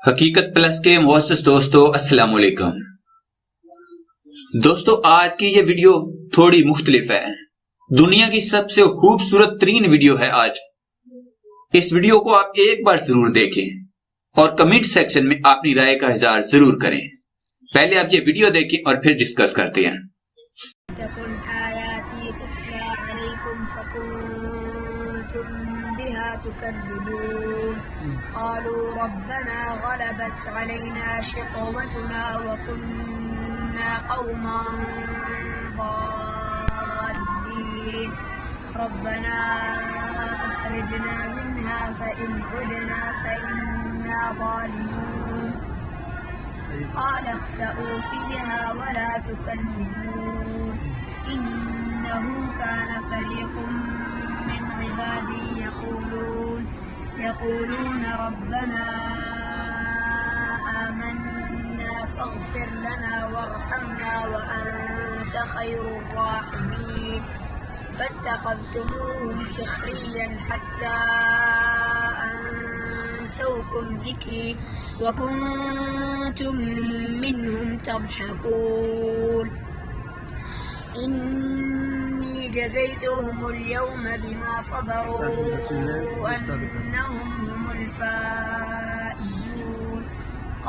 حقیقت پلس کے معزز دوستو السلام علیکم۔ دوستو آج کی یہ ویڈیو تھوڑی مختلف ہے، دنیا کی سب سے خوبصورت ترین ویڈیو ہے آج۔ اس ویڈیو کو آپ ایک بار ضرور دیکھیں اور کمنٹ سیکشن میں اپنی رائے کا اظہار ضرور کریں۔ پہلے آپ یہ ویڈیو دیکھیں اور پھر ڈسکس کرتے ہیں۔ قالوا ربنا غلبت علينا شقوتنا وكنا قوما ضالين ربنا أخرجنا منها فإن عدنا فإنا ظالمون قال اخسئوا فيها ولا تكلمون إنه كان فريق من عبادي يقولون ربنا آمنا فاغفر لنا وارحمنا وأنت خير الراحمين فاتخذتموهم سخريا حتى أنسوكم ذكري وكنتم منهم تضحكون إني جزيتهم اليوم بما صبروا أنهم هم الفائزون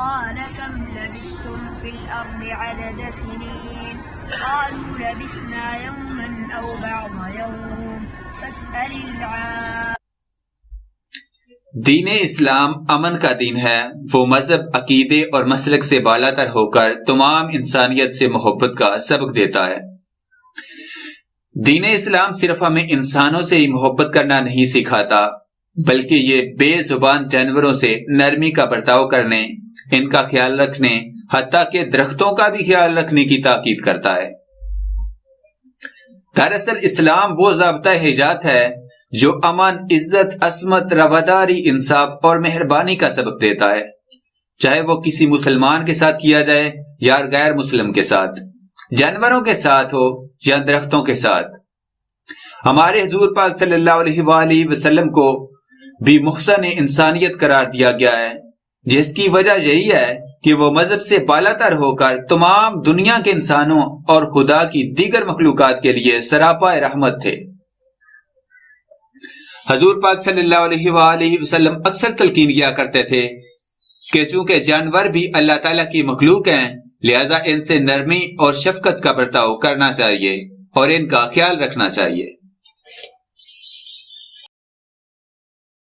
قال كم لبثتم في الأرض عدد سنين قالوا لبثنا يوما أو بعض يوم فاسأل العالمين۔ دین اسلام امن کا دین ہے، وہ مذہب عقیدے اور مسلک سے بالا تر ہو کر تمام انسانیت سے محبت کا سبق دیتا ہے۔ دین اسلام صرف ہمیں انسانوں سے ہی محبت کرنا نہیں سکھاتا، بلکہ یہ بے زبان جانوروں سے نرمی کا برتاؤ کرنے، ان کا خیال رکھنے، حتیٰ کہ درختوں کا بھی خیال رکھنے کی تاکید کرتا ہے۔ دراصل اسلام وہ ضابطہ حیات ہے جو امن، عزت، عصمت، رواداری، انصاف اور مہربانی کا سبق دیتا ہے، چاہے وہ کسی مسلمان کے ساتھ کیا جائے یا غیر مسلم کے ساتھ، جانوروں کے ساتھ ہو یا درختوں کے ساتھ۔ ہمارے حضور پاک صلی اللہ علیہ وآلہ وسلم کو بھی محسن انسانیت قرار دیا گیا ہے، جس کی وجہ یہی ہے کہ وہ مذہب سے بالا تر ہو کر تمام دنیا کے انسانوں اور خدا کی دیگر مخلوقات کے لیے سراپا رحمت تھے۔ حضور پاک صلی اللہ علیہ وآلہ وسلم اکثر تلقین کیا کرتے تھے کہ چونکہ جانور بھی اللہ تعالیٰ کی مخلوق ہیں، لہذا ان سے نرمی اور شفقت کا برتاؤ کرنا چاہیے اور ان کا خیال رکھنا چاہیے۔